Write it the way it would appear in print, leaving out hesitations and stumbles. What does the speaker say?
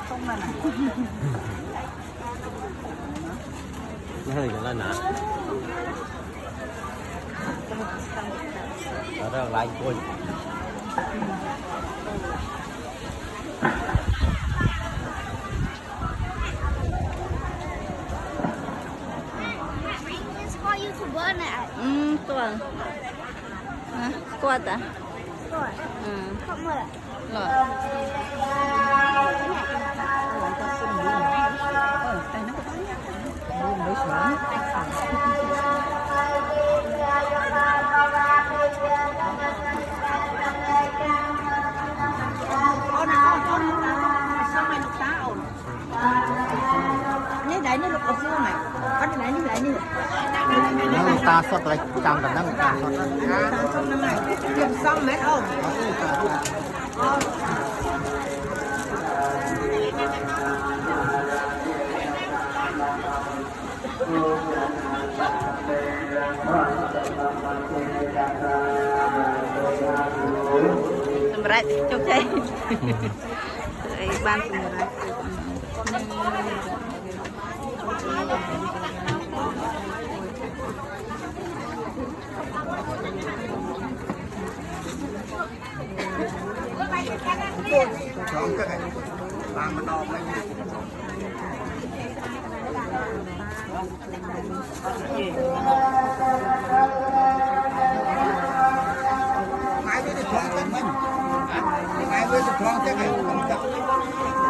không là này này cái là nè đó là lại cùi YouTuber này tuần qua ta không mưa rồi tay nó có mấy sữa con sao mày lục tá ổn nhớ đấy nó lục ở xưa mày bắt đấy như đấy như nó ta sốt lại trong cả năng ta sốt xong năm này chụp xong mấy không Tầm rạch chụp chơi ban tầm rạch chọn cái này làm mình đòn lên máy với được khoan mình máy với được khoan chắc là